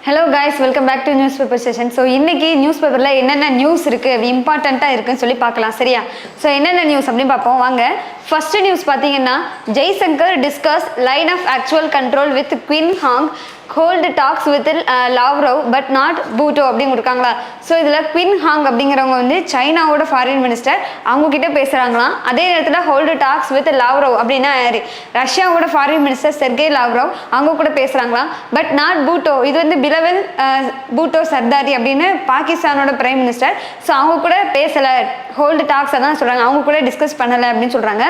Hello guys, welcome back to newspaper session. So இன்னைக்கு newspaperல என்னென்ன news இருக்கு இம்பார்ட்டண்டா இருக்குன்னு சொல்லி பார்க்கலாம் சரியா. So என்னென்ன நியூஸ் அப்படின்னு பார்ப்போம் வாங்க. First நியூஸ் பாத்தீங்கன்னா Jaishankar discuss line of actual control with Qin Hong hold talks with Lavrov but not Bhutto அப்படிங்க இருக்காங்களா. ஸோ இதில் குவின் ஹாங் அப்படிங்கிறவங்க வந்து சைனாவோட ஃபாரின் மினிஸ்டர் அவங்க கிட்ட பேசுகிறாங்களாம். அதே நேரத்தில் ஹோல்டு டாக்ஸ் வித் லாவ்ரோவ் அப்படின்னா ரஷ்யாவோட ஃபாரின் மினிஸ்டர் செர்கே லாவ்ரோவ் அவங்க கூட பேசுகிறாங்களாம். பட் நாட் பூட்டோ, இது வந்து பிலவல் பூட்டோ சர்தாரி அப்படின்னு பாகிஸ்தானோட பிரைம் மினிஸ்டர். ஸோ அவங்க கூட பேசலை, ஹோல்டு டாக்ஸ் அதான் சொல்கிறாங்க, அவங்க கூட டிஸ்கஸ் பண்ணலை அப்படின்னு சொல்கிறாங்க.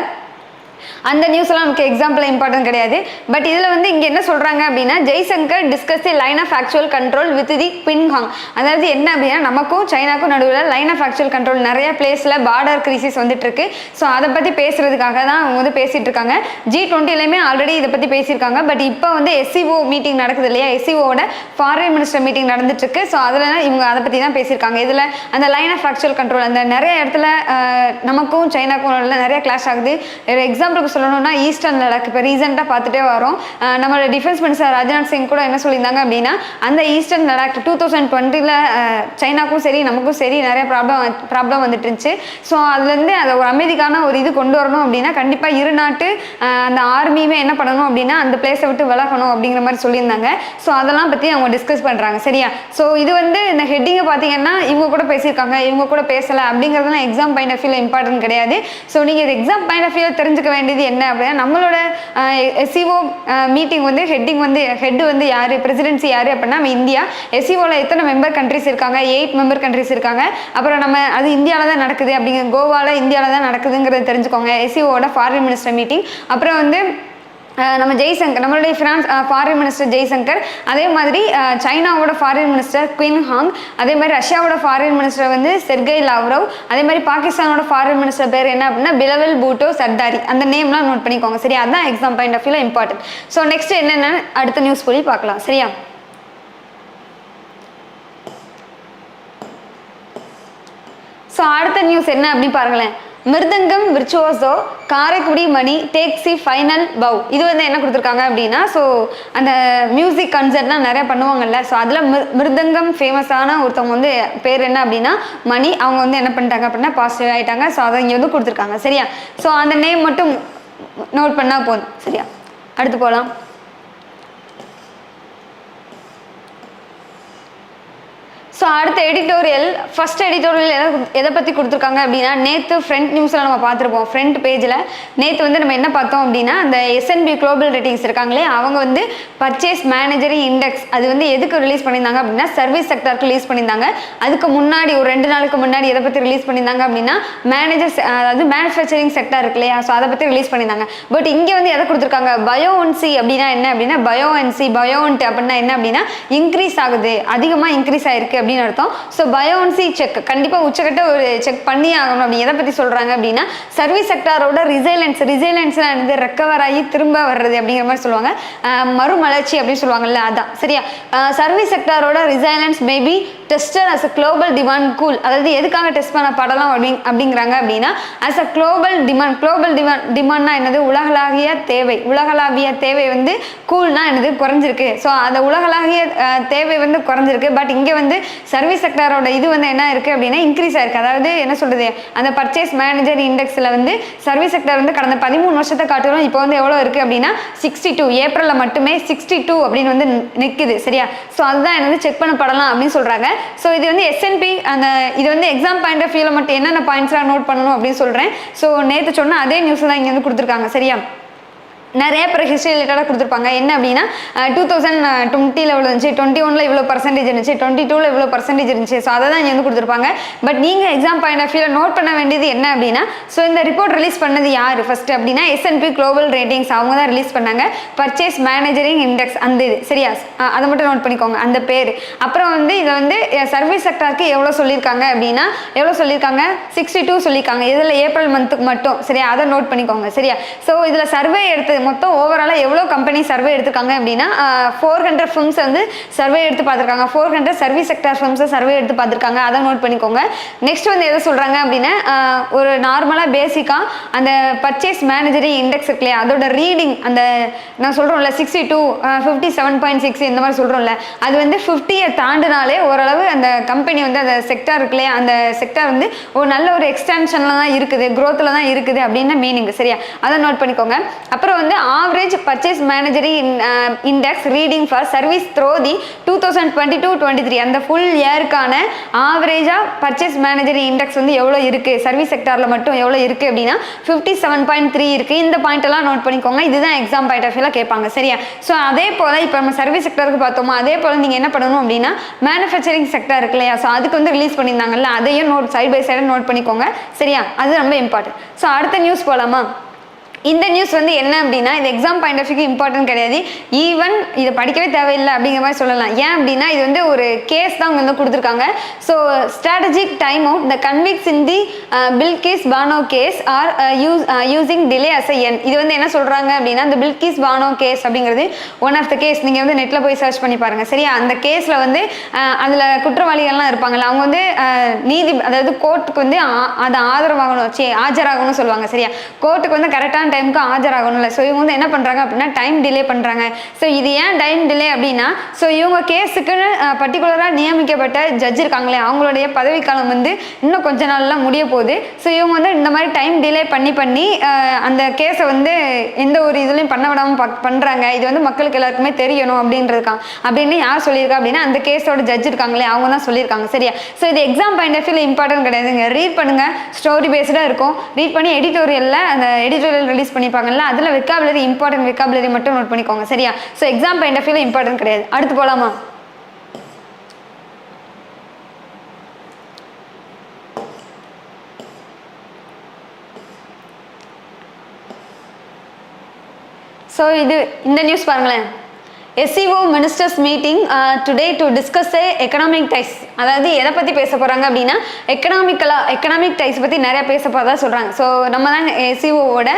அந்த நியூஸ்லாம் நமக்கு எக்ஸாம்பிள் இம்பார்ட்டன்ட் கிடையாது. பட் இதில் வந்து இங்கே என்ன சொல்கிறாங்க அப்படின்னா Jaishankar discuss the line of actual control with the Qin ஹாங். அதாவது என்ன அப்படின்னா நமக்கும் சைனாக்கும் நடுவில் லைன் ஆஃப் ஆக்சுவல் கண்ட்ரோல் நிறைய பிளேஸில் பார்டர் கிரைசிஸ் வந்துட்டு இருக்கு. ஸோ அதை பற்றி பேசுறதுக்காக தான் அவங்க வந்து பேசிட்டு இருக்காங்க. G20லையுமே ஆல்ரெடி இதை பற்றி பேசியிருக்காங்க. பட் இப்போ வந்து SCO மீட்டிங் நடக்குது இல்லையா, SCOவோட ஃபாரின் மினிஸ்டர் மீட்டிங் நடந்துட்டு இருக்கு. ஸோ அதில் இவங்க அதை பற்றி தான் பேசியிருக்காங்க. இதில் அந்த லைன் ஆஃப் ஆக்சுவல் கண்ட்ரோல் அந்த நிறைய இடத்துல நமக்கும் சைனாக்கும் நடுவில் நிறைய கிளாஷ் ஆகுது. ஒரு எக்ஸாம்பிளுக்கு சொல்லணும்னா ஈஸ்டர்ன் லடாக் இப்போ ரீசெண்டாக பார்த்துட்டே வரோம். நம்மளோட டிஃபென்ஸ் மினிஸ்டர் ராஜ்நாத் சிங் கூட என்ன சொல்லியிருந்தாங்க அப்படின்னா அந்த ஈஸ்டர்ன் லடாக் 2020ல் சைனாக்கும் சரி நமக்கும் சரி நிறைய ப்ராப்ளம் வந்துட்டு இருந்துச்சு. ஸோ அதுலேருந்து அதை ஒரு அமைதிக்கான ஒரு இது கொண்டு வரணும் அப்படின்னா கண்டிப்பாக இரு நாட்டு அந்த ஆர்மியுமே என்ன பண்ணணும் அப்படின்னா அந்த பிளேஸை விட்டு விலகணும் அப்படிங்கிற மாதிரி சொல்லியிருந்தாங்க. ஸோ அதெல்லாம் பற்றி அவங்க டிஸ்கஸ் பண்ணுறாங்க சரியா. ஸோ இது வந்து இந்த ஹெட்டிங்கை பார்த்தீங்கன்னா இவங்க கூட பேசியிருக்காங்க, இவங்க கூட பேசலை அப்படிங்கிறதுலாம் எக்ஸாம் பாயிண்ட் ஆஃப் வியூவில் இம்பார்ட்டன்ட் கிடையாது. ஸோ நீங்கள் இது எக்ஸாம் பாயிண்ட் ஆஃப் வியூவில் தெரிஞ்சுக்க வேண்டியது என்ன அப்படின்னா நம்மளோட SCO மீட்டிங் வந்து ஹெட் வந்து யாரு, பிரசிடென்சி யாரு அப்படின்னா நம்ம இந்தியா. SCOல எத்தனை மெம்பர் கண்ட்ரிஸ் இருக்காங்க, 8 மெம்பர் கண்ட்ரிஸ் இருக்காங்க. அப்புறம் நம்ம அது இந்தியாவில் தான் நடக்குது அப்படிங்கிற கோவாவில் இந்தியாவில் தான் நடக்குதுங்கிறத தெரிஞ்சுக்கோங்க. SCOவோட ஃபாரின் மினிஸ்டர் மீட்டிங். அப்புறம் வந்து நம்ம ஜெய்சங்கர் நம்மளுடைய ஃபாரின் மினிஸ்டர் ஜெய்சங்கர், அதே மாதிரி சைனாவோட ஃபாரின் மினிஸ்டர் குவின் ஹாங், அதே மாதிரி ரஷ்யாவோட ஃபாரின் மினிஸ்டர் வந்து செர்கே லாவ்ரோவ், அதே மாதிரி பாகிஸ்தானோட ஃபாரின் மினிஸ்டர் பேர் என்ன அப்படின்னா பிலவல் பூட்டோ சர்தாரி. அந்த நேம்லாம் நோட் பண்ணிக்கோங்க சரியா. அதுதான் எக்ஸாம் பாயிண்ட் ஆஃப் வியூல இம்பார்ட்டன்ட். ஸோ நெக்ஸ்ட் என்னென்ன அடுத்த நியூஸ் போய் பார்க்கலாம் சரியா. ஸோ அடுத்த நியூஸ் என்ன அப்படின்னு பாருங்களேன். மிருதங்கம் விர்ச்சுவோசோ காரைக்குடி மணி டேக்ஸ் தி ஃபைனல் பவ். இது வந்து என்ன கொடுத்துருக்காங்க அப்படின்னா ஸோ அந்த மியூசிக் கன்சர்ட்லாம் நிறைய பண்ணுவாங்கல்ல. ஸோ அதில் மிருதங்கம் ஃபேமஸான ஒருத்தவங்க வந்து பேர் என்ன அப்படின்னா மணி. அவங்க வந்து என்ன பண்ணிட்டாங்க அப்படின்னா பாசிட்டிவ் ஆகிட்டாங்க. ஸோ அதை இங்கே வந்து கொடுத்துருக்காங்க சரியா. ஸோ அந்த நேம் மட்டும் நோட் பண்ணால் போதும் சரியா. அடுத்து போகலாம். ஸோ அடுத்த எடிட்டோரியல் ஃபர்ஸ்ட் எடிட்டோரியல் எதை பற்றி கொடுத்துருக்காங்க அப்படின்னா நேற்று ஃப்ரண்ட் நியூஸில் நம்ம பார்த்துருப்போம். ஃப்ரண்ட் பேஜில் நேற்று வந்து நம்ம என்ன பார்த்தோம் அப்படின்னா அந்த S&P குளோபல் ரேட்டிங்ஸ் இருக்காங்களே அவங்க வந்து பர்ச்சேஸ் மேனேஜரிங் இண்டெக்ஸ் அது வந்து எதுக்கு ரிலீஸ் பண்ணியிருந்தாங்க அப்படின்னா சர்வீஸ் செக்டருக்கு ரிலீஸ் பண்ணியிருந்தாங்க. அதுக்கு முன்னாடி ஒரு 2 நாளுக்கு முன்னாடி எதை பற்றி ரிலீஸ் பண்ணியிருந்தாங்க அப்படின்னா மேனேஜர்ஸ் அதாவது மேனுஃபேக்சரிங் செக்டர் இருக்கு இல்லையா. ஸோ அதை பற்றி ரிலீஸ் பண்ணியிருந்தாங்க. பட் இங்கே வந்து எதை கொடுத்துருக்காங்க பயோஎன்சி அப்படின்னா என்ன அப்படின்னா பயோஎன்ட் அப்படின்னா என்ன அப்படின்னா இன்க்ரீஸ் ஆகுது, அதிகமாக இன்க்ரீஸ் ஆயிருக்கு அப்படின்னு அர்த்தம். ஸோ பயோஎன்சி செக் கண்டிப்பாக உச்சக்கட்ட ஒரு செக் பண்ணி ஆகணும். அப்படி எதை பற்றி சொல்கிறாங்க அப்படின்னா சர்வீஸ் செக்டாரோட ரிசைலன்ஸ்லாம் வந்து ரெக்கவர் ஆகி திரும்ப வர்றது அப்படிங்கிற மாதிரி சொல்லுவாங்க. மறுமலர்ச்சி அப்படின்னு சொல்லுவாங்கல்ல அதான் சரியா. சர்வீஸ் செக்டாரோட resilience maybe tested as a global demand cool. அதாவது எதுக்காக டெஸ்ட் பண்ண படலாம் அப்படிங்கிறாங்க அப்படின்னா அஸ் அ குளோபல் டிமாண்ட்னா என்னது உலகளாவிய தேவை வந்து கூல்னா என்னது குறைஞ்சிருக்கு. ஸோ அந்த உலகளாவிய தேவை வந்து குறைஞ்சிருக்கு. பட் இங்கே வந்து சர்வீஸ் செக்டாரோட இது வந்து என்ன இருக்குது அப்படின்னா இன்க்ரீஸ் ஆயிருக்கு. அதாவது என்ன சொல்கிறது அந்த பர்ச்சேஸ் மேனேஜர் இண்டெக்ஸில் வந்து சர்வீஸ் செக்டர் வந்து கடந்த 13 வருஷத்தை காட்டிலும் இப்போ வந்து எவ்வளோ இருக்குது அப்படின்னா 62 ஏப்ரலில் மட்டுமே 62 அப்படின்னு வந்து நிற்குது சரியா. ஸோ அதுதான் என்னது செக் பண்ணப்படலாம் அப்படின்னு சொல்கிறாங்க. ஸோ இது வந்து S&P அந்த இது வந்து எக்ஸாம் பாயிண்ட் ஆஃப் வியூவில் மட்டும் என்னென்ன பாயிண்ட்ஸ்லாம் நோட் பண்ணணும் அப்படின்னு சொல்கிறேன். ஸோ நேற்று சொன்ன அதே நியூஸ் தான் இங்கே வந்து கொடுத்துருக்காங்க சரியா. நிறைய பேர் ஹிஸ்ட்ரி ரிலேட்டடாக கொடுத்துருப்பாங்க. என்ன அப்படின்னா 2020 எவ்வளோ இருந்துச்சு, 21ல் இவ்வளோ பர்சன்டேஜ் இருந்துச்சு, 22ல் இவ்வளோ பர்சன்டேஜ் இருந்துச்சு. ஸோ அதை தான் இங்கே வந்து கொடுத்துருப்பாங்க. பட் நீங்கள் எக்ஸாம் பாயிண்ட் ஆஃப் வியூவில் நோட் பண்ண வேண்டியது என்ன அப்படின்னா ஸோ இந்த ரிப்போர்ட் ரிலீஸ் பண்ணது யார் ஃபர்ஸ்ட் அப்படின்னா S&P குளோபல் ரேட்டிங்ஸ் அவங்க தான் ரிலீஸ் பண்ணாங்க. பர்ச்சேஸ் மேனேஜரிங் இண்டெக்ஸ் அந்த இது சரியா. அதை மட்டும் நோட் பண்ணிக்கோங்க அந்த பேர். அப்புறம் வந்து இதை வந்து சர்வீஸ் செக்டருக்கு எவ்வளோ சொல்லியிருக்காங்க அப்படின்னா 62 சொல்லியிருக்காங்க. இதில் ஏப்ரல் மந்த்துக்கு மட்டும் சரியா. அதை நோட் பண்ணிக்கோங்க சரியா. ஸோ இதில் சர்வே எடுத்தது மொத்தம் ஓவராலாக எவ்வளோ கம்பெனி சர்வே எடுத்திருக்காங்க அப்படின்னா 400 ஃபிர்ம்ஸ் வந்து சர்வே எடுத்து பார்த்துருக்காங்க. 400 சர்வீஸ் செக்டார் ஃபிர்ம்ஸை சர்வே எடுத்து பார்த்துருக்காங்க. அதை நோட் பண்ணிக்கோங்க. நெக்ஸ்ட் வந்து எதை சொல்கிறாங்க அப்படின்னா ஒரு நார்மலாக பேசிக்காக அந்த பர்ச்சேஸ் மேனேஜரி இண்டெக்ஸ் இருக்கு இல்லையா, அதோட ரீடிங் அந்த நான் சொல்கிறோம்ல 62 57.6 இந்த மாதிரி சொல்கிறோம்ல, அது வந்து 50 தாண்டினாலே ஓரளவு அந்த கம்பெனி வந்து அந்த செக்டார் இருக்கு இல்லையா, அந்த செக்டார் வந்து ஒரு நல்ல ஒரு எக்ஸ்டென்ஷனில் தான் இருக்குது, க்ரோத்தில் தான் இருக்குது அப்படின்னு மீனிங். சரியா, அதை நோட் பண்ணிக்கோங்க. அப்புறம் வந்து average purchase managers index reading for service through the 2022-23 அந்த ஃபுல் இயருக்கான ஆவரேஜாக பர்ச்சேஸ் மேனேஜரி இண்டெக்ஸ் வந்து எவ்வளோ இருக்குது, சர்வீஸ் செக்டாரில் மட்டும் எவ்வளோ இருக்குது அப்படின்னா 57.3 இருக்குது. இந்த பாயிண்ட் எல்லாம் நோட் பண்ணிக்கோங்க. இதுதான் எக்ஸாம் பாயிண்ட் ஆஃப் வியூவில் கேட்பாங்க. சரியா, ஸோ அதே போல் இப்போ நம்ம சர்வீஸ் செக்டருக்கு பார்த்தோமா, அதே போல் நீங்கள் என்ன பண்ணணும் அப்படின்னா மேனுஃபேக்சரிங் செக்டர் இருக்கு இல்லையா, ஸோ அதுக்கு வந்து ரிலீஸ் பண்ணியிருந்தாங்கல்ல, அதையும் சைட் பை சைடு நோட் பண்ணிக்கோங்க. சரியா, அது ரொம்ப இம்பார்ட்டன்ட். ஸோ அடுத்த நியூஸ் போகலாமா? இந்த நியூஸ் வந்து என்ன அப்படின்னா இது எக்ஸாம் பாயிண்ட் ஆஃப் வியூக்கு இம்பார்ட்டன்ட் கிடையாது, ஈவன் இதை படிக்கவே தேவையில்லை அப்படிங்கிற மாதிரி சொல்லலாம். ஏன் அப்படின்னா இது வந்து ஒரு கேஸ் தான் வந்து கொடுத்துருக்காங்க. So strategic time out the convicts in the Bilkis Bano case are using delay as என். இது வந்து என்ன சொல்கிறாங்க அப்படின்னா இந்த பில்கிஸ் பானோ கேஸ் அப்படிங்கிறது ஒன் ஆஃப் த கேஸ். நீங்கள் வந்து நெட்டில் போய் சர்ச் பண்ணி பாருங்கள். சரியா, அந்த கேஸில் வந்து அதில் குற்றவாளிகள்லாம் இருப்பாங்கல்ல, அவங்க வந்து நீதி அதாவது கோர்ட்டுக்கு வந்து அதை ஆஜராகணும்னு சொல்லுவாங்க. சரியா, கோர்ட்டுக்கு வந்து கரெக்டான டைமுக்கு ஆஜராகணும்ல. ஸோ இவங்க வந்து என்ன பண்ணுறாங்க அப்படின்னா டைம் டிலே பண்ணுறாங்க. ஸோ இது ஏன் டைம் டிலே அப்படின்னா ஸோ இவங்க கேஸுக்குன்னு பர்டிகுலராக நியமிக்கப்பட்ட ஜட்ஜ் இருக்காங்களே அவங்களுடைய பதவிக்காலம் வந்து இன்னும் கொஞ்ச நாள்லாம் முடிய போகுது. ஸோ இவங்க வந்து இந்த மாதிரி டைம் டிலே பண்ணி அந்த கேஸை வந்து எந்த ஒரு இதுலையும் பண்ண விடாமல் பண்ணுறாங்க. இது வந்து மக்களுக்கு எல்லாருக்குமே தெரியணும் அப்படின்னு யார் சொல்லியிருக்கா அப்படின்னா அந்த கேஸோட ஜட்ஜ் இருக்காங்களே அவங்க தான் சொல்லியிருக்காங்க. சரியா, ஸோ இது எக்ஸாம் பாயிண்ட் ஆஃப் வியூவில் இம்பார்ட்டன்ட் கிடையாதுங்க. ரீட் பண்ணுங்க, ஸ்டோரி பேஸ்டாக இருக்கும். ரீட் பண்ணி எடிட்டோரியலில் அந்த எடிட்டோரியல் ரிலீஸ் பண்ணிப்பாங்கல்ல, அதில் வெக்காபுலரி இம்பார்ட்டன்ட் வெக்காபுலரி மட்டும் நோட் பண்ணிக்கோங்க. சரியா, ஸோ எக்ஸாம் பாயிண்ட் ஆஃப் வியூவில் இம்பார்ட்டன்ட் கிடையாது. அடுத்து போகலாமா? ஸோ இந்த நியூஸ் பாருங்களேன். SCO ministers meeting today to discuss economic ties. அதாவது எதை பற்றி பேச போகிறாங்க அப்படின்னா எக்கனாமிக் டைஸ் பற்றி நிறையா பேச போகிறதா சொல்கிறாங்க. ஸோ நம்ம தான் SCOவோட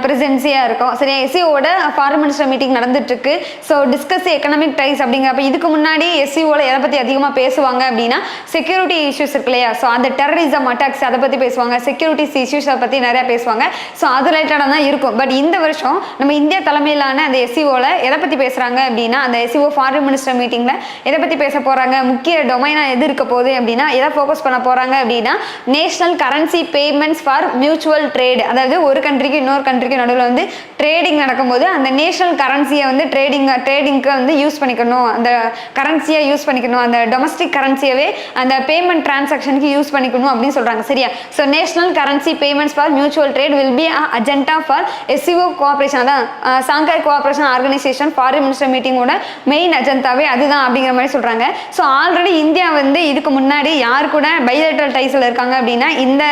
பிரசிடென்சியாக இருக்கோம். சரி, SCOவோட ஃபாரின் மினிஸ்டர் மீட்டிங் நடந்துட்டுருக்கு. ஸோ டிஸ்கஸ் எக்கனாமிக் டைஸ் அப்படிங்கிறப்ப இதுக்கு முன்னாடி SCOவில் எதை பற்றி அதிகமாக பேசுவாங்க அப்படின்னா செக்யூரிட்டி இஷ்யூஸ் இருக்கு இல்லையா, ஸோ அந்த டெரரிசம் அட்டாக்ஸ் அதை பற்றி பேசுவாங்க, செக்யூரிட்டிஸ் இஷ்யூஸை பற்றி நிறையா பேசுவாங்க. ஸோ அது ரிலேட்டடாக தான் இருக்கும். பட் இந்த வருஷம் நம்ம இந்தியா தலைமையிலான அந்த SCOவில் எதை பற்றி பேசுகிறாங்க அப்படின்னா அந்த SCO ஃபாரின் மினிஸ்டர் மீட்டிங்கில் எதை பற்றி பேச போகிறாங்க, முக்கிய டொமைனாக எது இருக்க போகுது அப்படின்னா எதை ஃபோக்கஸ் பண்ண போகிறாங்க அப்படின்னா national currency payments for mutual trade. அதாவது ஒரு கண்ட்ரிக்கு இன்னொரு கண்ட்ரிக்கு நடுவில் வந்து ட்ரேடிங் நடக்கும்போது அந்த நேஷனல் கரன்சியை வந்து ட்ரேடிங்க்கு வந்து யூஸ் பண்ணிக்கணும், அந்த கரன்சியை யூஸ் பண்ணிக்கணும், அந்த டொமஸ்டிக் கரன்சியவே அந்த பேமெண்ட் டிரான்சாக்ஷனுக்கு யூஸ் பண்ணிக்கணும் அப்படின்னு சொல்கிறாங்க. சரியா, so national currency payments for mutual trade will be agenda for SCO cooperation. அதான் Shanghai cooperation organisation foreign minister மீட்டிங்கோட மெயின் அஜெண்டாவே அதுதான் அப்படிங்கிற மாதிரி சொல்கிறாங்க. ஸோ ஆல்ரெடி இந்தியா வந்து இதுக்கு முன்னாடி யார் கூட பைலேட்டரல் டைஸில் இருக்காங்க அப்படின்னா இந்த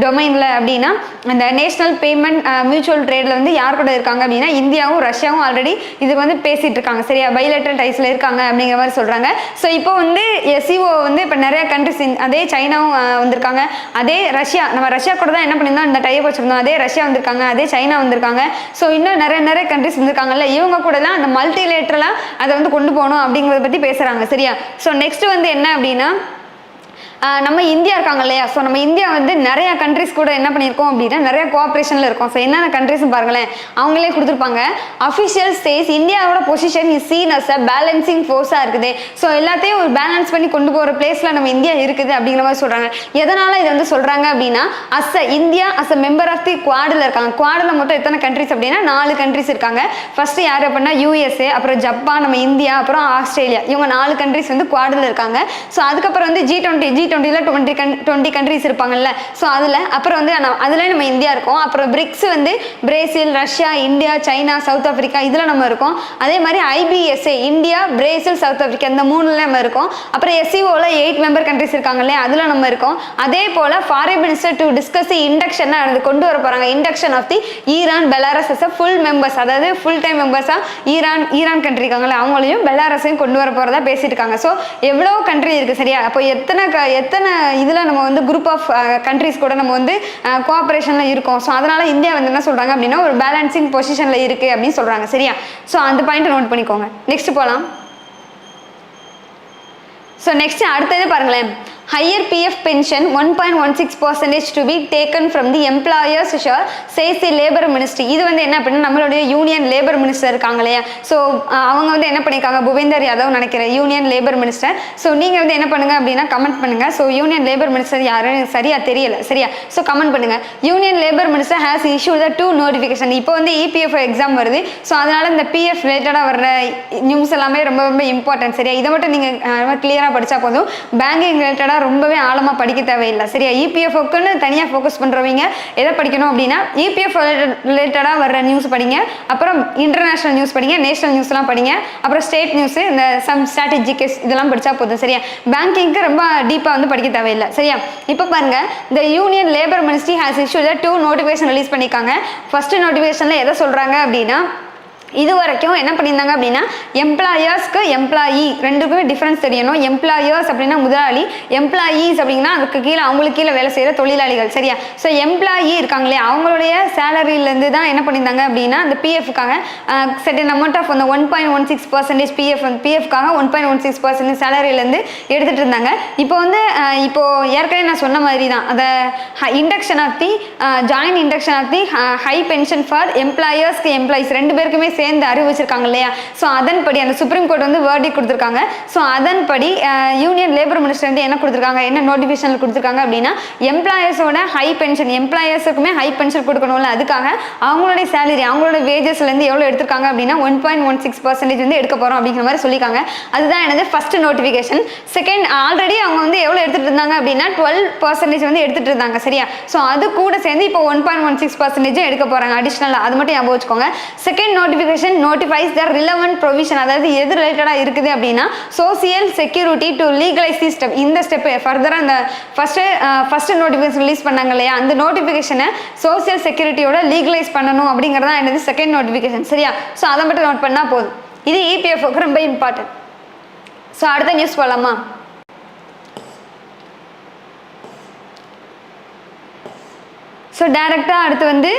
டொமைனில் அப்படின்னா அந்த நேஷனல் பேமெண்ட் மியூச்சுவல் ட்ரேடில் வந்து யார் கூட இருக்காங்க அப்படின்னா இந்தியாவும் ரஷ்யாவும் ஆல்ரெடி இதுக்கு வந்து பேசிகிட்டு இருக்காங்க. சரியா, பைலேட்டரல் டைஸில் இருக்காங்க அப்படிங்கிற மாதிரி சொல்கிறாங்க. ஸோ இப்போ வந்து SCO வந்து இப்போ நிறைய கண்ட்ரிஸ் அதே சைனாவும் வந்திருக்காங்க, அதே நம்ம ரஷ்யா கூட தான் என்ன பண்ணியிருந்தோம் இந்த டைப் வச்சுருந்தோம், அதே ரஷ்யா வந்திருக்காங்க, அதே சைனா வந்திருக்காங்க. ஸோ இன்னும் நிறைய கண்ட்ரிஸ் வந்திருக்காங்கல்ல, இவங்க கூட தான் அந்த மல்டிலேட்டரலாக அதை வந்து கொண்டு போகணும் அப்படிங்கிறத பற்றி பேசுகிறாங்க. சரியா, ஸோ நெக்ஸ்ட் வந்து என்ன அப்படின்னா நம்ம இந்தியா இருக்காங்க இல்லையா, ஸோ நம்ம இந்தியா வந்து நிறைய கண்ட்ரிஸ் கூட என்ன பண்ணியிருக்கோம் அப்படின்னா நிறைய கோஆப்ரேஷனில் இருக்கும். ஸோ என்னென்ன கண்ட்ரிஸ் பாருங்களேன், அவங்களே கொடுத்துருப்பாங்க. அஃபிஷியல் ஸ்டேஸ் இந்தியாவோட position is seen as a balancing ஃபோர்ஸாக இருக்குது. ஸோ எல்லாத்தையும் ஒரு பேலன்ஸ் பண்ணி கொண்டு போகிற பிளேஸில் நம்ம இந்தியா இருக்குது அப்படிங்கிற மாதிரி சொல்கிறாங்க. எதனால் இதை வந்து சொல்கிறாங்க அப்படின்னா India as a member of the குவாடில் இருக்காங்க. குவாடில் மொத்தம் எத்தனை கண்ட்ரிஸ் அப்படின்னா 4 கண்ட்ரிஸ் இருக்காங்க. ஃபர்ஸ்ட் யார் அப்படின்னா USA, அப்புறம் ஜப்பான், நம்ம இந்தியா, அப்புறம் ஆஸ்திரேலியா. இவங்க 4 கண்ட்ரிஸ் வந்து குவாடில் இருக்காங்க. ஸோ அதுக்கப்புறம் வந்து G20 20 கண்ட்ரிஸ் இருப்பாங்கல்ல, ஸோ அப்புறம் வந்து அதில் நம்ம இந்தியா இருக்கோம். அப்புறம் பிரிக்ஸ் வந்து Brazil, Russia, India, China, south Africa இதில் நம்ம இருக்கோம். அதே மாதிரி IBSA India, Brazil, south Africa இந்த 3ல நம்ம இருக்கோம். அப்புறம் SCOவில் 8 மெம்பர் கண்ட்ரிஸ் இருக்காங்கல்ல, அதில் நம்ம இருக்கோம். அதே போல் foreign minister to discuss induction கொண்டு வர போகிறாங்க. Induction of the Iran, Belarus as full members, அதாவது ஃபுல் டைம் மெம்பர்ஸாக ஈரான் கண்ட்ரி இருக்காங்களே அவங்களையும் பெலாரஸையும் கொண்டு வர போகிறதா பேசிட்டு இருக்காங்க. ஸோ எவ்வளோ கண்ட்ரி இருக்குது. சரியா, அப்போ எத்தனை இதில் நம்ம வந்து குரூப் ஆஃப் கண்ட்ரிஸ் கூட நம்ம வந்து கோஆப்ரேஷனில் இருக்கோம். ஸோ அதனால் இந்தியா வந்து என்ன சொல்கிறாங்க அப்படின்னா ஒரு பேலன்சிங் பொசிஷனில் இருக்குது அப்படின்னு சொல்கிறாங்க. சரியா? ஸோ அந்த பாயிண்ட்டை நோட் பண்ணிக்கோங்க. நெக்ஸ்ட் போகலாம். ஸோ நெக்ஸ்ட் அடுத்தது பாருங்களேன். higher PF pension 1.16% to be taken from the employers share says the labor ministry. இது வந்து என்ன அப்படின்னா நம்மளுடைய யூனியன் லேபர் மினிஸ்டர் இருக்காங்க இல்லையா, ஸோ அவங்க வந்து என்ன பண்ணியிருக்காங்க, பூபேந்தர் யாதவ் நினைக்கிறேன் யூனியன் லேபர் மினிஸ்டர். ஸோ நீங்கள் வந்து என்ன பண்ணுங்க அப்படின்னா கமெண்ட் பண்ணுங்க. ஸோ யூனியன் லேபர் மினிஸ்டர் யாருன்னு சரியா தெரியல. சரியா? ஸோ கமெண்ட் பண்ணுங்க. Union labour minister has issue the 2 notification. இப்போ வந்து EPF எக்ஸாம் வருது. ஸோ அதனால இந்த PF ரிலேட்டடாக வர்ற நியூஸ் எல்லாமே ரொம்ப ரொம்ப இம்பார்ட்டன்ட். சரியா? இதை மட்டும் நீங்கள் கிளியராக படித்தா போதும். பேங்கிங் ரிலேட்டடாக ரொம்பவே ஆழமாக படிக்க தேவையில்லை. சரியா? EPFக்குன்னு தனியாக ஃபோக்கஸ் பண்ணுறவங்க எதை படிக்கணும் அப்படின்னா EPF ரிலேட்டடாக வர்ற நியூஸ் படிங்க, அப்புறம் இன்டர்நேஷனல் நியூஸ் படிங்க, நேஷனல் நியூஸ்லாம் படிங்க, அப்புறம் ஸ்டேட் நியூஸ், இந்த சம் ஸ்ட்ராட்டஜிக் இதெல்லாம் படித்தா போதும். சரியா? பேங்கிங்க்கு ரொம்ப டீப்பாக வந்து படிக்க தேவையில்லை. சரியா? இப்போ பாருங்க, இந்த union labour ministry has issued 2 notification release பண்ணியிருக்காங்க. ஃபர்ஸ்ட் நோட்டிஃபிகேஷனில் எதை சொல்கிறாங்க அப்படின்னா இது வரைக்கும் என்ன பண்ணியிருந்தாங்க அப்படின்னா எம்ப்ளாயர்ஸ்க்கு எம்ப்ளாயி ரெண்டுக்குமே டிஃப்ரென்ஸ் தெரியணும். எம்ப்ளாயர்ஸ் அப்படின்னா முதலாளி, எம்ப்ளாயீஸ் அப்படின்னா அதுக்கு கீழே அவங்களுக்கு கீழே வேலை செய்கிற தொழிலாளிகள். சரியா? ஸோ எம்ப்ளாயி இருக்காங்களே அவங்களுடைய சேலரியிலேருந்து தான் என்ன பண்ணியிருந்தாங்க அப்படின்னா அந்த பிஎஃப்காக செட்டன் அமௌண்ட் ஆஃப் அந்த 1.16% பிஎஃப்காக 1.16% சேலரியிலேருந்து எடுத்துகிட்டு இருந்தாங்க. இப்போ வந்து இப்போ ஏற்கனவே நான் சொன்ன மாதிரி தான் அந்த induction of the joint induction of the high pension for எம்ப்ளாயர்ஸ்க்கு எம்ப்ளாயிஸ் ரெண்டு பேருக்குமே சேர்ந்து அறிவிச்சிருக்காங்க இல்லையா. ஸோ அதன்படி அந்த சுப்ரீம் கோர்ட் வந்து வேர்டிக் கொடுத்துருக்காங்க. ஸோ அதன்படி யூனியன் லேபர் மினிஸ்டர் வந்து என்ன கொடுத்துருக்காங்க, என்ன நோட்டிஃபிகேஷன் கொடுத்துருக்காங்க அப்படின்னா எம்ப்ளாயர்ஸோட ஹை பென்ஷன், எம்ப்ளாயர்ஸுக்குமே ஹை பென்ஷன் கொடுக்கணும்ல, அதுக்காக அவங்களுடைய சேலரி அவங்களோட வேஜஸ்லேருந்து எவ்வளோ எடுத்திருக்காங்க அப்படின்னா 1.16% வந்து எடுக்க போகிறோம் அப்படிங்கிற மாதிரி சொல்லியிருக்காங்க. அதுதான் எனது ஃபர்ஸ்ட் நோட்டிஃபிகேஷன். செகண்ட், ஆல்ரெடி அவங்க வந்து எவ்வளோ எடுத்துகிட்டு இருந்தாங்க அப்படின்னா 12% வந்து எடுத்துகிட்டு இருந்தாங்க. சரியா? ஸோ அது கூட சேர்ந்து இப்போ 1.16% எடுக்க போகிறாங்க அடிஷ்னலாக. அது மட்டும் ஞாபகம் வச்சுக்கோங்க. Second notification notifies the relevant provision, அதாவது எது ரிலேட்டடாக இருக்குது அப்படின்னா social security to legalise the step. இந்த ஸ்டெப் ஃபர்தராக அந்த ஃபர்ஸ்ட் நோட்டிஃபிகேஷன் ரிலீஸ் பண்ணாங்க இல்லையா, அந்த நோட்டிஃபிகேஷனை சோசியல் செக்யூரிட்டியோட லீகலைஸ் பண்ணணும் அப்படிங்கிறதா என்னது செகண்ட் நோட்டிஃபிகேஷன். சரியா? ஸோ அதை மட்டும் நோட் பண்ணால் போதும். இது EPFக்கு ரொம்ப இம்பார்ட்டன்ட். ஸோ அடுத்த நியூஸ் போகலாமா? ஸோ டேரெக்டாக அடுத்து வந்து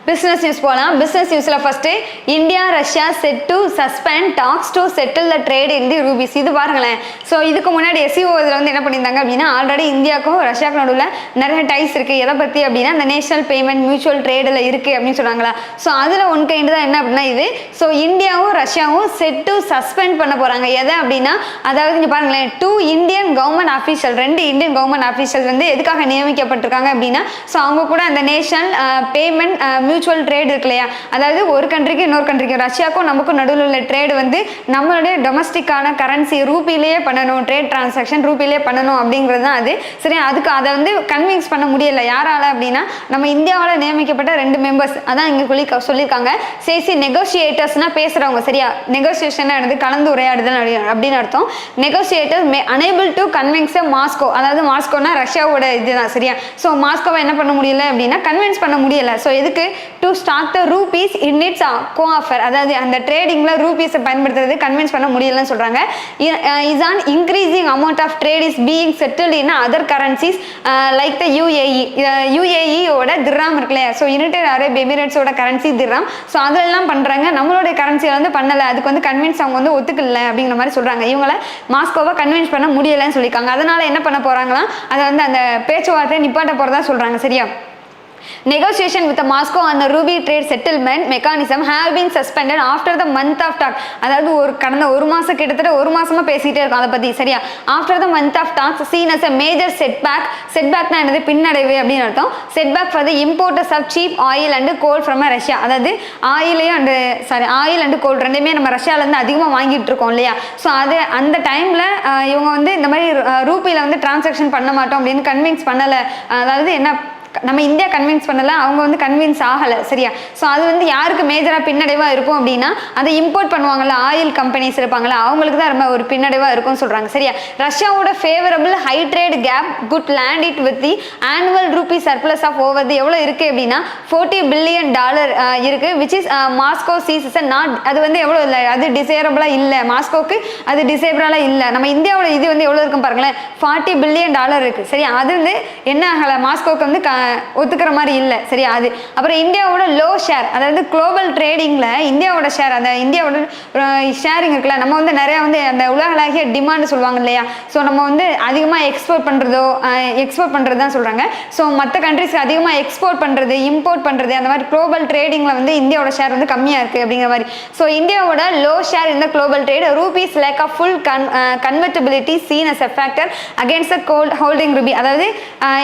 பிஸ்னஸ் நியூஸ் போகலாம். பிஸ்னஸ் நியூஸில் first India Russia set to suspend tax to settle the trade in the rupees. இது பாருங்களேன். ஸோ இதுக்கு முன்னாடி SCO இதில் வந்து என்ன பண்ணியிருந்தாங்க அப்படின்னா ஆல்ரெடி இந்தியாவுக்கும் ரஷ்யாவுக்கும் நடுவில் நிறைய டைஸ் இருக்குது. எதை பற்றி அப்படின்னா இந்த நேஷனல் பேமெண்ட் மியூச்சுவல் ட்ரேடில் இருக்குது அப்படின்னு சொன்னாங்களா. ஸோ அதில் ஒன் கைண்டு தான் என்ன அப்படின்னா இது. ஸோ இந்தியாவும் ரஷ்யாவும் செட் டு சஸ்பெண்ட் பண்ண போகிறாங்க. எதை அப்படின்னா அதாவது இங்கே பாருங்களேன், 2 Indian government official, 2 Indian government official வந்து எதுக்காக நியமிக்கப்பட்டிருக்காங்க அப்படின்னா ஸோ அவங்க கூட அந்த நேஷனல் பேமெண்ட் மியூச்சுவல் ட்ரேட் இருக்கு இல்லையா, அதாவது ஒரு கண்ட்ரிக்கு இன்னொரு கண்ட்ரிக்கு ரஷ்யாவுக்கும் நமக்கும் நடுவில் உள்ள ட்ரேடு வந்து நம்மளுடைய டொமஸ்டிக்கான கரன்சி ரூபிலேயே பண்ணணும், ட்ரேட் டிரான்சாக்ஷன் ரூபிலேயே பண்ணணும் அப்படிங்கிறது தான் அது. சரி, அதுக்கு அதை வந்து கன்வின்ஸ் பண்ண முடியல. யாரால அப்படின்னா நம்ம இந்தியாவில் நியமிக்கப்பட்ட 2 மெம்பர்ஸ் அதான் இங்கே சொல்லியிருக்காங்க. சேசி நெகோசியேட்டர்ஸ்னா பேசுகிறவங்க. சரியா? நெகோசியேஷன் வந்து கலந்து உரையாடுதல் அப்படின்னு அர்த்தம். Negotiator unable to convince Moscow, அதாவது மாஸ்கோனா ரஷ்யாவோட இதுதான். சரியா? ஸோ மாஸ்கோவை என்ன பண்ண முடியல அப்படின்னா கன்வின்ஸ் பண்ண முடியல. ஸோ எதுக்கு to stock the rupees in its coffer, அதாவது அந்த ட்ரேடிங்கில் ரூபீஸை பயன்படுத்துறது கன்வின்ஸ் பண்ண முடியலன்னு சொல்கிறாங்க. Is on increasing amount of trade is being settled in other currencies like the யுஏஇயோட திர்ஹாம் இருக்குல்ல. ஸோ யுனைடெட் அரப் எமிரேட்ஸோட கரன்சி திர்ஹாம். ஸோ அதெல்லாம் பண்ணுறாங்க. நம்மளுடைய கரன்சியை வந்து பண்ணலை, அதுக்கு வந்து கன்வின்ஸ் அவங்க வந்து ஒத்துக்கல அப்படிங்கிற மாதிரி சொல்கிறாங்க. இவங்களை மாஸ்கோவை கன்வின்ஸ் பண்ண முடியலைன்னு சொல்லியிருக்காங்க. அதனால என்ன பண்ண போகிறாங்களா, அதை வந்து அந்த பேச்சுவார்த்தையை நிப்பாட்ட போகிறதா சொல்கிறாங்க. சரியா? Negotiation with Moscow on the ruby trade settlement mechanism have been suspended after the month of talk. அதாவது கடந்த ஒரு மாசம் கிட்டத்தட்ட ஒரு மாசமா பேசிட்டே இருக்கோம் அதை பத்தி. சரியா? after the month of talks seen as a major setbackனா என்னது, பின்னடைவு அப்படின்னு அர்த்தம். setback for the importers of cheap oil and coal from Russia. அதாவது ஆயில் அண்ட் கோல் ரெண்டுமே நம்ம ரஷ்யால இருந்து அதிகமாக வாங்கிட்டு இருக்கோம் இல்லையா. ஸோ அது அந்த டைம்ல இவங்க வந்து இந்த மாதிரி ரூபியில வந்து டிரான்சாக்ஷன் பண்ண மாட்டோம் அப்படின்னு கன்வின்ஸ் பண்ணல. அதாவது என்ன நம்ம இந்தியா கன்வின்ஸ் பண்ணல, அவங்க வந்து கன்வின்ஸ் ஆகலை. சரியா? ஸோ அது வந்து யாருக்கு மேஜராக பின்னடைவாக இருக்கும் அப்படின்னா அதை இம்போர்ட் பண்ணுவாங்கல்ல, ஆயில் கம்பெனிஸ் இருப்பாங்களா, அவங்களுக்கு தான் ரொம்ப ஒரு பின்னடைவாக இருக்கும்னு சொல்கிறாங்க. சரியா? ரஷ்யாவோட favourable high trade gap could land it with the annual rupee surplus of over the எவ்வளோ இருக்குது அப்படின்னா $40 பில்லியன் இருக்குது, which is Moscow sees not. அது வந்து எவ்வளோ இல்லை, அது டிசைரபிளாக இல்லை, மாஸ்கோக்கு அது டிசைரபிளாக இல்லை. நம்ம இந்தியாவோட இது வந்து எவ்வளோ இருக்கும் பாருங்களேன், $40 பில்லியன் இருக்குது. சரியா? அது வந்து என்ன ஆகலை, மாஸ்கோக்கு வந்து ஒத்துக்கிற மாதிரி இல்லை. சரியா? அது அப்புறம் இந்தியாவோட லோ ஷேர், அதாவது குளோபல் ட்ரேடிங்கில் இந்தியாவோட ஷேர், அந்த இந்தியாவோட ஷேரிங் இருக்குல்ல, நம்ம வந்து நிறையா வந்து அந்த உலகளாகிய டிமாண்ட் சொல்லுவாங்க இல்லையா, ஸோ நம்ம வந்து அதிகமாக எக்ஸ்போர்ட் பண்ணுறது தான் சொல்கிறாங்க. ஸோ மற்ற கண்ட்ரிஸ்க்கு அதிகமாக எக்ஸ்போர்ட் பண்ணுறது, இம்போர்ட் பண்ணுறது, அந்த மாதிரி குளோபல் ட்ரேடிங்கில் வந்து இந்தியாவோட ஷேர் வந்து கம்மியாக இருக்குது அப்படிங்கிற மாதிரி. ஸோ இந்தியாவோட லோ ஷேர் இந்த global trade, rupee's lack of full convertibility seen as a factor against the holding rupee. அதாவது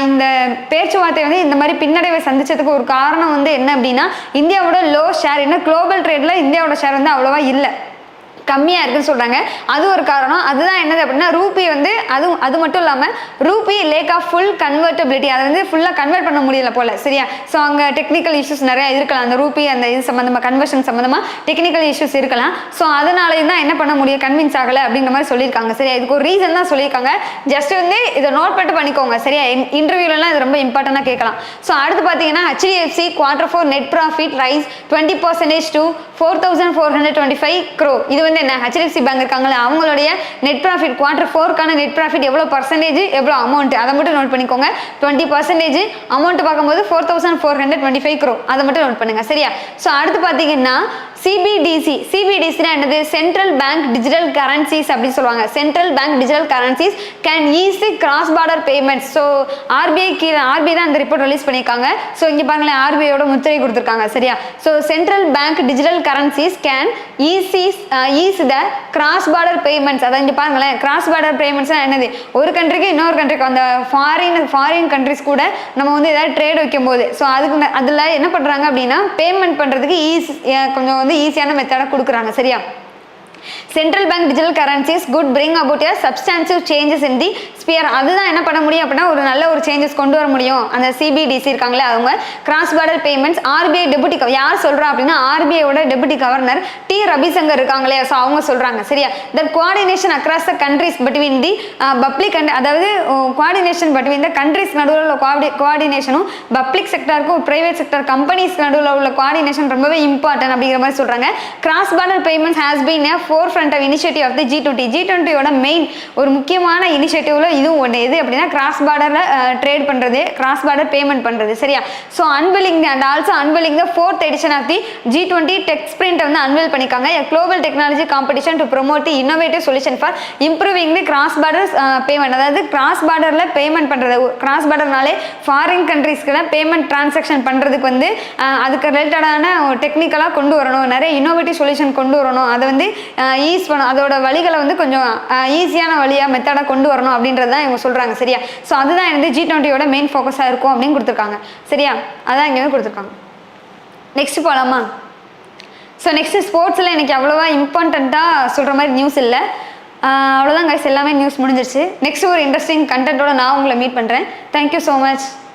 இந்த பேச்சுவார்த்தை வந்து இந்த மாதிரி பின்னடைவை சந்திச்சதுக்கு ஒரு காரணம் வந்து என்ன அப்படின்னா இந்தியாவோட லோ ஷேர், இன்னும் குளோபல் ட்ரேடில் இந்தியாவோட ஷேர் வந்து அவ்வளோவா இல்லை, கம்மியாக இருக்குன்னு சொல்கிறாங்க. அது ஒரு காரணம். அதுதான் என்னது அப்படின்னா ரூபி வந்து அது மட்டும் இல்லாமல் rupee lack of full convertibility, அதை வந்து ஃபுல்லாக கன்வெர்ட் பண்ண முடியல போல். சரியா? ஸோ அங்கே டெக்னிக்கல் இஷ்யூஸ் நிறையா இருக்கலாம், அந்த ரூபி அந்த இது சம்மந்தமாக கன்வர்ஷன் சம்மந்தமாக டெக்னிக்கல் இஷ்யூஸ் இருக்கலாம். ஸோ அதனாலேயும் தான் என்ன பண்ண முடியும், கன்வின்ஸ் ஆகலை அப்படிங்கிற மாதிரி சொல்லியிருக்காங்க. சரியா? இதுக்கு ஒரு ரீசன் தான் சொல்லியிருக்காங்க. ஜஸ்ட் வந்து இதை நோட் பண்ணிக்கோங்க. சரியா? இன்டர்வியூலலாம் இது ரொம்ப இம்பார்ட்டண்டாக கேட்கலாம். ஸோ அடுத்து பார்த்தீங்கன்னா HDFC Q4 net profit rice 20% to 4,425 crore. இது வந்து என்ன, HDFC பேங்க் இருக்காங்களே அவங்களுடைய net profit Q4 net profit எவ்வளோ பர்சன்டேஜ், எவ்வளோ அமௌண்ட், அதை மட்டும் நோட் பண்ணிக்கோங்க. 20% அமௌண்ட் பார்க்கும்போது 4,425 crore, அதை மட்டும் நோட் பண்ணுங்க. சரியா? ஸோ அடுத்து பார்த்தீங்கன்னா சிபிடிசினா என்னது, சென்ட்ரல் பேங்க் டிஜிட்டல் கரன்சிஸ் அப்படின்னு சொல்லுவாங்க. Central bank digital currencies can easy cross border payments. So RBI தான் இந்த ரிப்போர்ட் ரிலீஸ் பண்ணியிருக்காங்க. ஸோ இங்கே பாருங்களேன், ஆர்பிஐயோட முத்திரை கொடுத்துருக்காங்க. சரியா? So central bank digital currencies can ease the cross border payments. அதான் இங்கே பாருங்களேன், கிராஸ் பார்டர் பேமெண்ட்ஸ்னா என்னது, ஒரு கண்ட்ரிக்கு இன்னொரு கண்ட்ரிக்கு, அந்த ஃபாரின் கண்ட்ரிஸ் கூட நம்ம வந்து ஏதாவது ட்ரேட் வைக்கும் போது ஸோ அதில் என்ன பண்ணுறாங்க அப்படின்னா பேமெண்ட் பண்ணுறதுக்கு கொஞ்சம் வந்து ஈஸியான மெத்தடை கொடுக்குறாங்க. சரியா? Central bank digital currencies could bring about a substantive changes in the sphere. அதுதான் என்ன பண்ண முடியும் அப்படின்னா ஒரு நல்ல ஒரு சேஞ்சஸ் கொண்டு வர முடியும். அந்த சிபிடிசி இருக்காங்களே அவங்க cross border payments. RBI deputy யார் சொல்கிறா அப்படின்னா ஆர்பிஐயோட டெபுட்டி கவர்னர் டி ரவிசங்கர் இருக்காங்களே, ஸோ அவங்க சொல்கிறாங்க. சரியா? That coordination across the countries between the public and, அதாவது கோஆர்டினேஷன் பிட்வீன் த கண்ட்ரிஸ் நடுவில் உள்ள கோஆர்டினேஷனும் பப்ளிக் செக்டருக்கும் பிரைவேட் செக்டர் கம்பெனிஸ் நடுவில் உள்ள கோஆர்டினேஷன் ரொம்பவே இம்பார்ட்டன்ட் அப்படிங்கிற மாதிரி சொல்கிறாங்க. Cross border payments has been a forefront of initiative of the G20. G20 main ஒரு முக்கியமான இனிஷியேட்டிவ்ல இதுவும் ஒன்று. எது அப்படின்னா கிராஸ் பார்டர்ல ட்ரேட் பண்றது, கிராஸ் பார்டர் பேமெண்ட் பண்றது. சரியா? So unveiling and also unveiling the 4th edition of the G20 tech sprint வந்து அன்வெல் பண்ணிக்காங்க. Global technology competition to promote the innovative solution for improving the cross border payment. அதாவது cross பார்டர்ல payment பண்றது, cross பார்டர்னாலே foreign கண்ட்ரீஸ்க்கு payment transaction பண்றதுக்கு வந்து அதுக்கு ரிலேட்டடான டெக்னிக்கலாக கொண்டு வரணும், நிறைய இன்னோவேட்டிவ் சொல்யூஷன் கொண்டு வரணும், அதை வந்து ஈஸ் பண்ணணும், அதோட வழிகளை வந்து கொஞ்சம் ஈஸியான வழியாக மெத்தடாக கொண்டு வரணும் அப்படின்றது தான் இவங்க சொல்கிறாங்க. சரியா? ஸோ அதுதான் வந்து G20யோட மெயின் ஃபோக்கஸாக இருக்கும் அப்படின்னு கொடுத்துருக்காங்க. சரியா? அதான் இங்கே வந்து கொடுத்துருக்காங்க. நெக்ஸ்ட் போகலாமா? ஸோ நெக்ஸ்ட் ஸ்போர்ட்ஸில் எனக்கு அவ்வளோவா இம்பார்ட்டண்ட்டாக சொல்கிற மாதிரி நியூஸ் இல்லை. அவ்வளோதான் கைஸ், எல்லாமே நியூஸ் முடிஞ்சிருச்சு. நெக்ஸ்ட் ஒரு இன்ட்ரெஸ்டிங் கண்டென்ட்டோட நான் உங்களை மீட் பண்ணுறேன். Thank you so much.